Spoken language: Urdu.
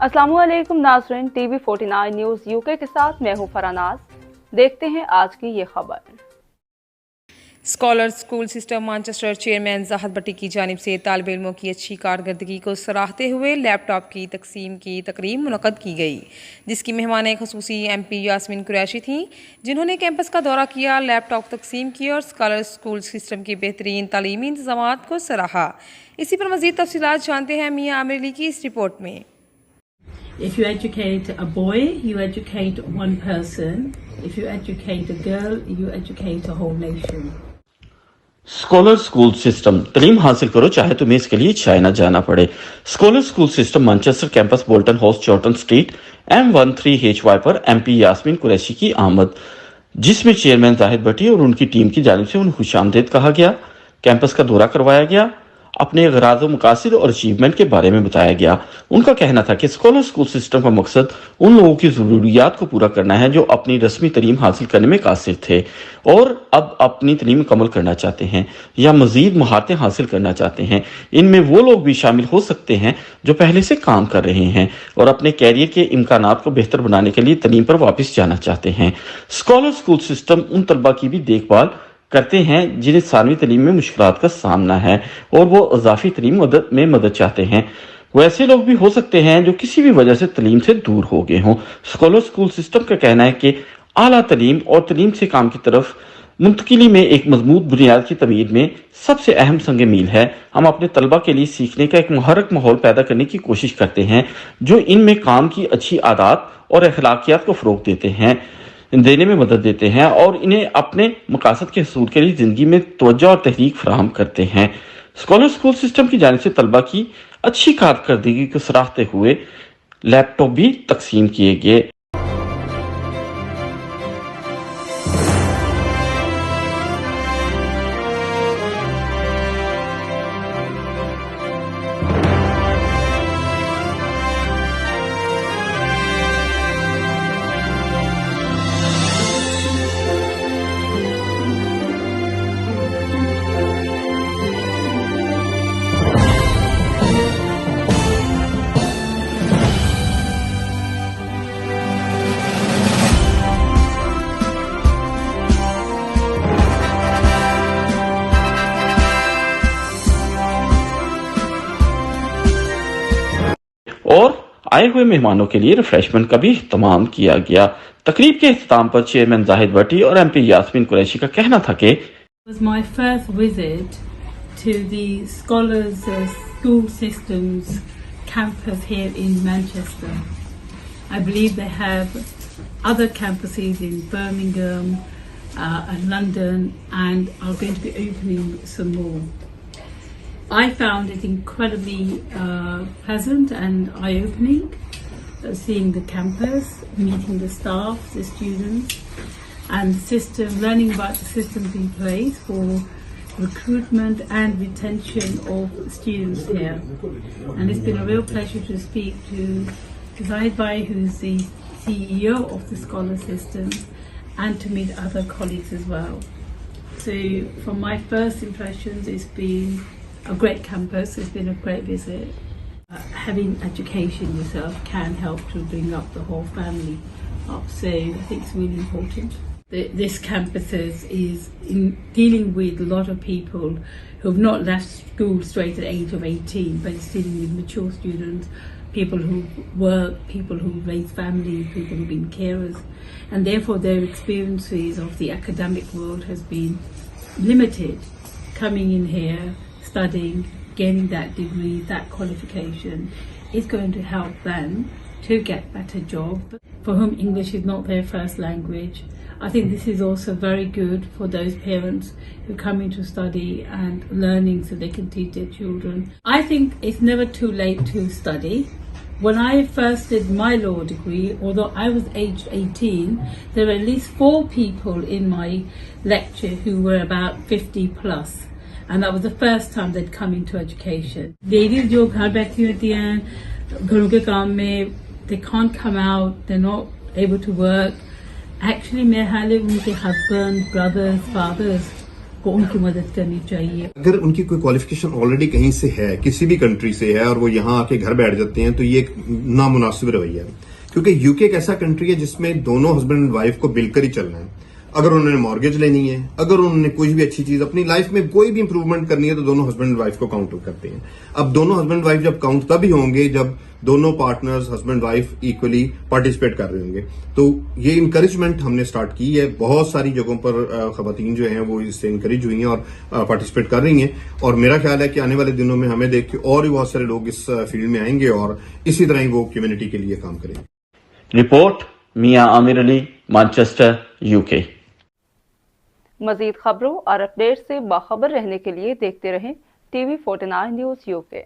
السلام علیکم ناظرین، ٹی وی 49 نیوز یو کے ساتھ میں ہوں فراناز۔ دیکھتے ہیں آج کی یہ خبر۔ Scholars school system Manchester chairman Zahid Bhatti کی جانب سے طالب علموں کی اچھی کارکردگی کو سراہتے ہوئے لیپ ٹاپ کی تقسیم کی تقریب منعقد کی گئی، جس کی مہمان حصوصی MP یاسمین قراشی تھیں، جنہوں نے کیمپس کا دورہ کیا، لیپ ٹاپ تقسیم کی اور سکالرز سکول سسٹم کی بہترین تعلیمی انتظامات کو سراہا۔ اسی پر مزید تفصیلات جانتے ہیں میاں عامر علی کی اس رپورٹ میں۔ If you educate a boy, you educate one person. If you educate a girl, you educate a whole nation. Scholar school system, تعلیم حاصل کرو چاہے تمہیں اس کے لیے چائنا جانا پڑے۔ Scholar school system Manchester campus Bolton House Chorlton street M13HY پر MP یاسمین قراshi کی آمد، جس میں چیئرمین زاہد بھٹی اور ان کی ٹیم کی جانب سے انہیں خوش آمدید کہا گیا، کیمپس کا دورہ کروایا گیا، اپنے غراض و مقاصد اور اچیومنٹ کے بارے میں بتایا گیا۔ ان کا کہنا تھا کہ سکالر سکول سسٹم کا مقصد ان لوگوں کی ضروریات کو پورا کرنا ہے جو اپنی رسمی تعلیم حاصل کرنے میں قاصر تھے اور اب اپنی تعلیم مکمل کرنا چاہتے ہیں یا مزید مہارتیں حاصل کرنا چاہتے ہیں۔ ان میں وہ لوگ بھی شامل ہو سکتے ہیں جو پہلے سے کام کر رہے ہیں اور اپنے کیریئر کے امکانات کو بہتر بنانے کے لیے تعلیم پر واپس جانا چاہتے ہیں۔ سکالر سکول سسٹم ان طلباء کی بھی دیکھ بھال کرتے ہیں جنہیں ثانوی تعلیم میں مشکلات کا سامنا ہے اور وہ اضافی تعلیم میں مدد چاہتے ہیں۔ وہ ایسے لوگ بھی ہو سکتے ہیں جو کسی بھی وجہ سے تعلیم سے دور ہو گئے ہوں۔ سکالر سکول سسٹم کا کہنا ہے کہ اعلیٰ تعلیم اور تعلیم سے کام کی طرف منتقلی میں ایک مضبوط بنیاد کی تعمیر میں سب سے اہم سنگ میل ہے۔ ہم اپنے طلباء کے لیے سیکھنے کا ایک محرک ماحول پیدا کرنے کی کوشش کرتے ہیں جو ان میں کام کی اچھی عادات اور اخلاقیات کو فروغ دینے میں مدد دیتے ہیں اور انہیں اپنے مقاصد کے حصول کے لیے زندگی میں توجہ اور تحریک فراہم کرتے ہیں۔ سکالر سکول سسٹم کی جانب سے طلباء کی اچھی کارکردگی کو سراہتے ہوئے لیپ ٹاپ بھی تقسیم کیے گئے۔ اور آئے ہوئے مہمانوں کے لیے ریفریشمنٹ کا بھی اہتمام کیا گیا۔ تقریب کے اختتام پر چیئرمین زاہد بھٹی اور MP یاسمین قراshi کا کہنا تھا کہ It was my first visit to the Scholars School Systems campus here in Manchester. I believe they have other campuses in Birmingham and London and are going to be opening some more. I found it incredibly pleasant and eye-opening, seeing the campus, meeting the staff, the students, and the system, learning about the systems in place for recruitment and retention of students here. And it's been a real pleasure to speak to Zahid Bhatti, who's the CEO of the Scholar System, and to meet other colleagues as well. So from my first impressions, it's been a great campus. It's been a great visit. Having education yourself can help to bring up the whole family up. So I think it's really important. This campus is in dealing with a lot of people who have not left school straight at the age of 18, but it's dealing with mature students, people who work, people who raise families, people who've been carers, and therefore their experiences of the academic world has been limited. Coming in here, studying, gaining that degree, that qualification is going to help them to get better jobs. For whom English is not their first language, I think this is also very good for those parents who come in to study and learning so they can teach their children. I think it's never too late to study. When I first did my law degree, although I was aged 18, there were at least 4 people in my lecture who were about 50 plus. And that was the first time they'd come into education. Ladies جو گھر بیٹھی ہوتی ہیں گھروں کے کام میں, they can't come out, they're not able to work. Actually میرے حال ہے ان کے husbands, brothers, fathers کو ان کی مدد کرنی چاہیے. اگر ان کی کوئی کوالیفکیشن آلریڈی کہیں سے ہے، کسی بھی کنٹری سے ہے، اور وہ یہاں آ کے گھر بیٹھ جاتے ہیں، تو یہ ایک نامناسب رویہ ہے. کیونکہ یو کے ایک ایسا کنٹری ہے جس میں دونوں ہسبینڈ اینڈ وائف کو مل کر ہی چلنا ہے. اگر انہوں نے مارگیج لینی ہے، اگر انہوں نے کوئی بھی اچھی چیز اپنی لائف میں کوئی بھی امپروومنٹ کرنی ہے، تو دونوں ہسبینڈ اینڈ وائف کو کاؤنٹ کرتے ہیں. اب دونوں ہسبینڈ وائف جب کاؤنٹ تبھی ہوں گے جب دونوں partners husband wife equally participate کر رہے ہوں گے. تو یہ انکریجمنٹ ہم نے سٹارٹ کی ہے. بہت ساری جگہوں پر خواتین جو ہیں وہ اس سے انکریج ہوئی ہیں اور پارٹیسپیٹ کر رہی ہیں. اور میرا خیال ہے کہ آنے والے دنوں میں ہمیں دیکھ کے اور بھی بہت سارے لوگ اس فیلڈ میں آئیں گے اور اسی طرح ہی وہ کمیونٹی کے لیے کام کریں گے. رپورٹ میاں عامر علی، مانچسٹر، UK. مزید خبروں اور اپڈیٹ سے باخبر رہنے کے لیے دیکھتے رہیں TV 49 نیوز UK.